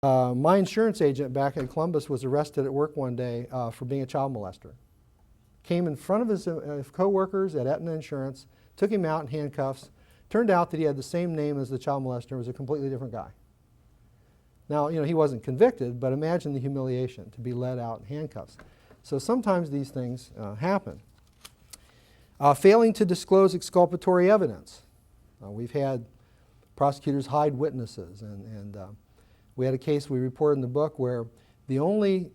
My insurance agent back in Columbus was arrested at work one day for being a child molester. Came in front of his co-workers at Aetna Insurance, took him out in handcuffs. Turned out that he had the same name as the child molester, was a completely different guy. Now, he wasn't convicted, but imagine the humiliation to be led out in handcuffs. So sometimes these things happen. Failing to disclose exculpatory evidence. We've had prosecutors hide witnesses, and we had a case we reported in the book where the only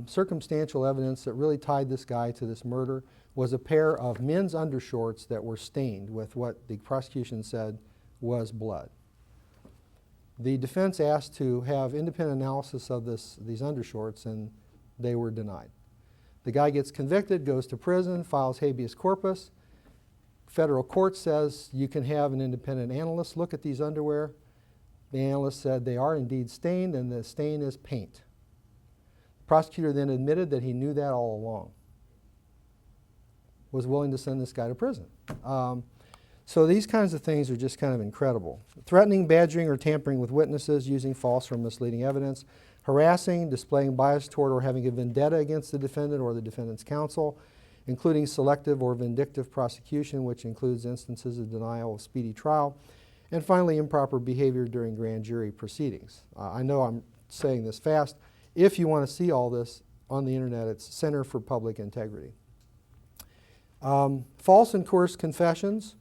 circumstantial evidence that really tied this guy to this murder was a pair of men's undershorts that were stained with what the prosecution said was blood. The defense asked to have independent analysis of these undershorts, and they were denied. The guy gets convicted, goes to prison, files habeas corpus. Federal court says you can have an independent analyst look at these underwear. The analyst said they are indeed stained, and the stain is paint. The prosecutor then admitted that he knew that all along. Was willing to send this guy to prison. So these kinds of things are just kind of incredible. Threatening, badgering, or tampering with witnesses, using false or misleading evidence, harassing, displaying bias toward or having a vendetta against the defendant or the defendant's counsel, including selective or vindictive prosecution, which includes instances of denial of speedy trial, and finally improper behavior during grand jury proceedings. I know I'm saying this fast. If you want to see all this on the internet, it's Center for Public Integrity. False and coerced confessions.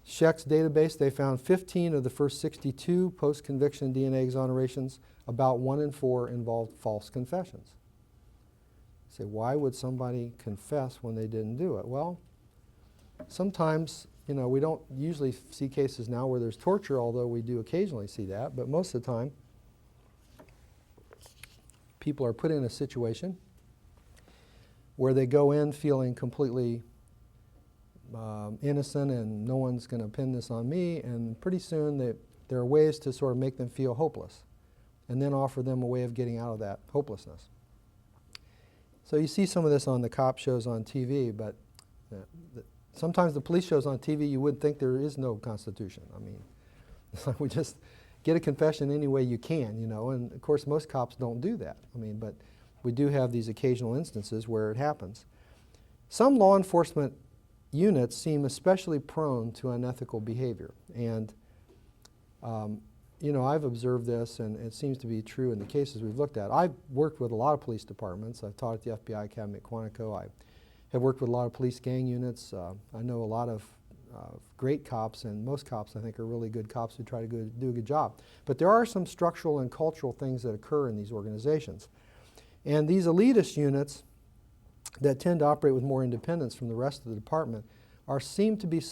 Scheck's database, they found 15 of the first 62 post-conviction DNA exonerations. About 1 in 4 involved false confessions. You say, why would somebody confess when they didn't do it? Well, sometimes, we don't usually see cases now where there's torture, although we do occasionally see that, but most of the time, people are put in a situation where they go in feeling completely innocent and no one's going to pin this on me, and pretty soon there are ways to sort of make them feel hopeless and then offer them a way of getting out of that hopelessness. So you see some of this on the cop shows on TV, but sometimes the police shows on TV you would think there is no Constitution. I mean, it's like we just get a confession any way you can, and of course most cops don't do that. But we do have these occasional instances where it happens. Some law enforcement units seem especially prone to unethical behavior. And, I've observed this, and it seems to be true in the cases we've looked at. I've worked with a lot of police departments. I've taught at the FBI Academy at Quantico. I have worked with a lot of police gang units. I know a lot of great cops, and most cops, I think, are really good cops who try to do a good job. But there are some structural and cultural things that occur in these organizations. And these elitist units that tend to operate with more independence from the rest of the department seem to be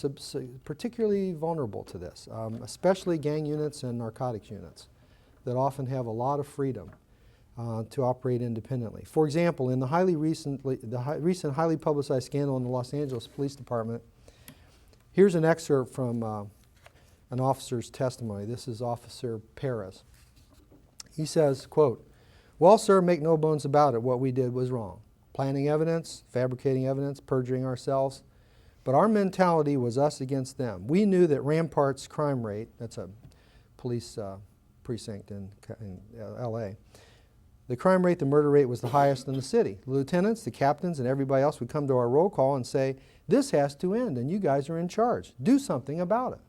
particularly vulnerable to this, especially gang units and narcotics units that often have a lot of freedom to operate independently. For example, in the recent highly publicized scandal in the Los Angeles Police Department, here's an excerpt from an officer's testimony. This is Officer Perez. He says, quote, "Well, sir, make no bones about it, what we did was wrong. Planning evidence, fabricating evidence, perjuring ourselves. But our mentality was us against them. We knew that Rampart's crime rate," that's a police precinct in L.A., "the crime rate, the murder rate was the highest in the city. The lieutenants, the captains, and everybody else would come to our roll call and say, 'This has to end, and you guys are in charge. Do something about it.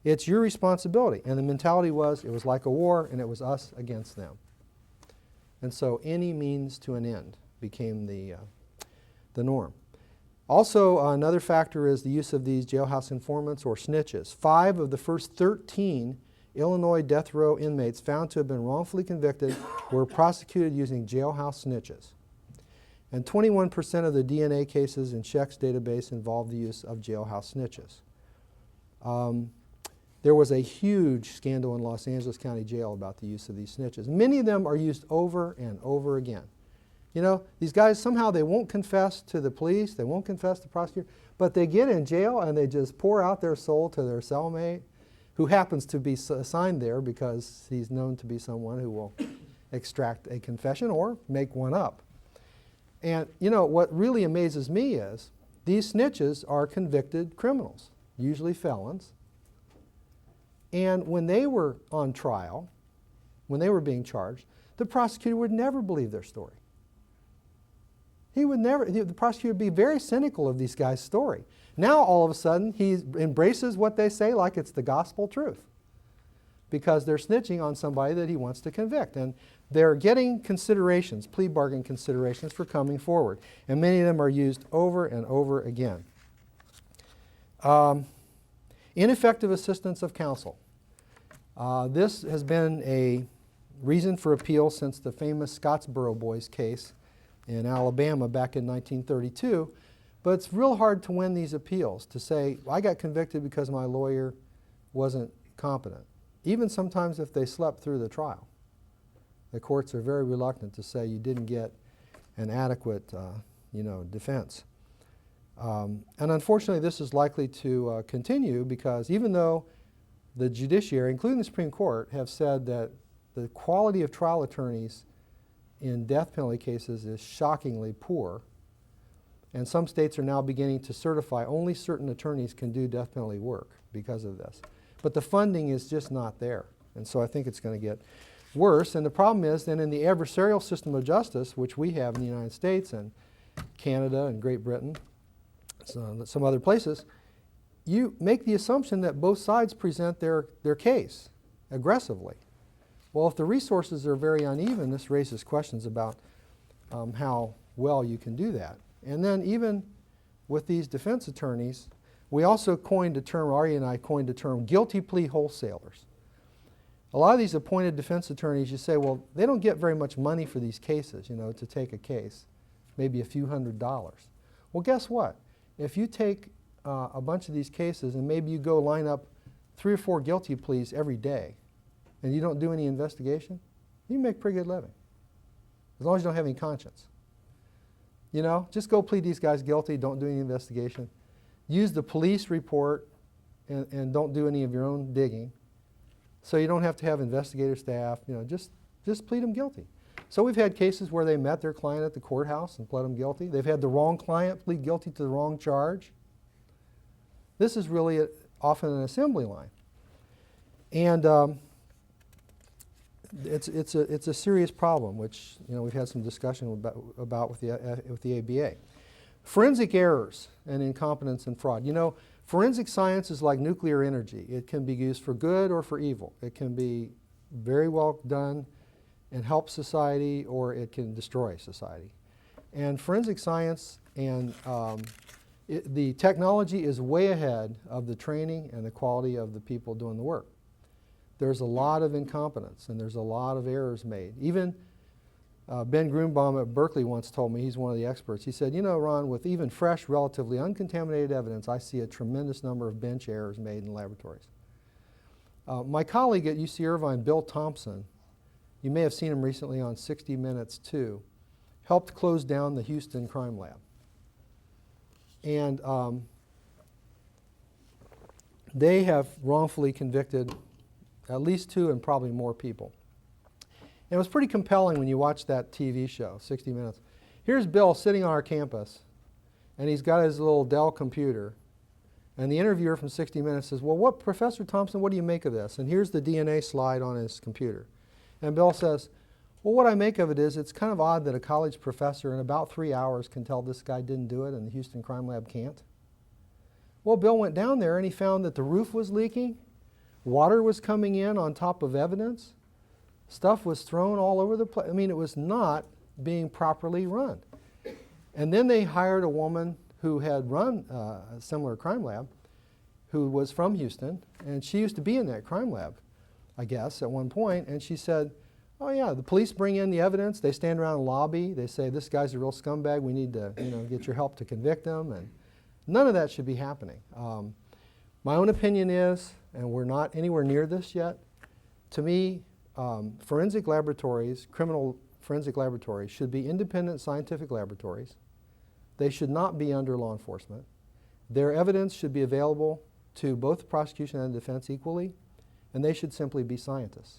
It's your responsibility.' And the mentality was, it was like a war, and it was us against them." And so any means to an end became the norm. Also, another factor is the use of these jailhouse informants or snitches. 5 of the first 13 Illinois death row inmates found to have been wrongfully convicted were prosecuted using jailhouse snitches. And 21% of the DNA cases in Scheck's database involved the use of jailhouse snitches. There was a huge scandal in Los Angeles County Jail about the use of these snitches. Many of them are used over and over again. These guys, somehow they won't confess to the police, they won't confess to the prosecutor, but they get in jail and they just pour out their soul to their cellmate, who happens to be assigned there because he's known to be someone who will extract a confession or make one up. And what really amazes me is these snitches are convicted criminals, usually felons. And when they were on trial, when they were being charged, the prosecutor would never believe their story. He would never, the prosecutor would be very cynical of these guys' story. Now, all of a sudden, he embraces what they say like it's the gospel truth, because they're snitching on somebody that he wants to convict. And they're getting considerations, plea bargain considerations for coming forward. And many of them are used over and over again. Ineffective assistance of counsel. This has been a reason for appeal since the famous Scottsboro Boys case in Alabama back in 1932. But it's real hard to win these appeals, to say, I got convicted because my lawyer wasn't competent. Even sometimes if they slept through the trial. The courts are very reluctant to say you didn't get an adequate defense. And unfortunately, this is likely to continue, because even though the judiciary, including the Supreme Court, have said that the quality of trial attorneys in death penalty cases is shockingly poor, and some states are now beginning to certify only certain attorneys can do death penalty work because of this. But the funding is just not there, and so I think it's going to get worse. And the problem is then in the adversarial system of justice, which we have in the United States and Canada and Great Britain, some other places, you make the assumption that both sides present their case aggressively. Well, if the resources are very uneven, this raises questions about how well you can do that. And then even with these defense attorneys, we also coined a term, Ari and I coined a term, guilty plea wholesalers. A lot of these appointed defense attorneys, you say, well, they don't get very much money for these cases, to take a case, maybe a few $100s. Well, guess what? If you take a bunch of these cases and maybe you go line up 3 or 4 guilty pleas every day and you don't do any investigation, you can make a pretty good living, as long as you don't have any conscience. Just go plead these guys guilty, don't do any investigation. Use the police report and don't do any of your own digging. So you don't have to have investigator staff, just plead them guilty. So we've had cases where they met their client at the courthouse and pled them guilty. They've had the wrong client plead guilty to the wrong charge. This is really often an assembly line. And it's a serious problem, which we've had some discussion about with the ABA. Forensic errors and incompetence and fraud. Forensic science is like nuclear energy. It can be used for good or for evil. It can be very well done and help society, or it can destroy society. And forensic science and the technology is way ahead of the training and the quality of the people doing the work. There's a lot of incompetence and there's a lot of errors made. Even Ben Grunbaum at Berkeley once told me, he's one of the experts, he said, Ron, with even fresh, relatively uncontaminated evidence, I see a tremendous number of bench errors made in laboratories. My colleague at UC Irvine, Bill Thompson, you may have seen him recently on 60 Minutes too, helped close down the Houston crime lab. And they have wrongfully convicted at least 2 and probably more people. And it was pretty compelling when you watch that TV show, 60 Minutes. Here's Bill sitting on our campus, and he's got his little Dell computer. And the interviewer from 60 Minutes says, well, Professor Thompson, what do you make of this? And here's the DNA slide on his computer. And Bill says, well, what I make of it is it's kind of odd that a college professor in about 3 hours can tell this guy didn't do it and the Houston crime lab can't. Well, Bill went down there and he found that the roof was leaking, water was coming in on top of evidence, stuff was thrown all over the place. I mean, it was not being properly run. And then they hired a woman who had run a similar crime lab, who was from Houston, and she used to be in that crime lab, I guess, at one point, and she said, oh yeah, the police bring in the evidence, they stand around and lobby, they say, this guy's a real scumbag, we need to get your help to convict him, and none of that should be happening. My own opinion is, and we're not anywhere near this yet, to me, forensic laboratories, criminal forensic laboratories, should be independent scientific laboratories. They should not be under law enforcement. Their evidence should be available to both the prosecution and the defense equally, and they should simply be scientists.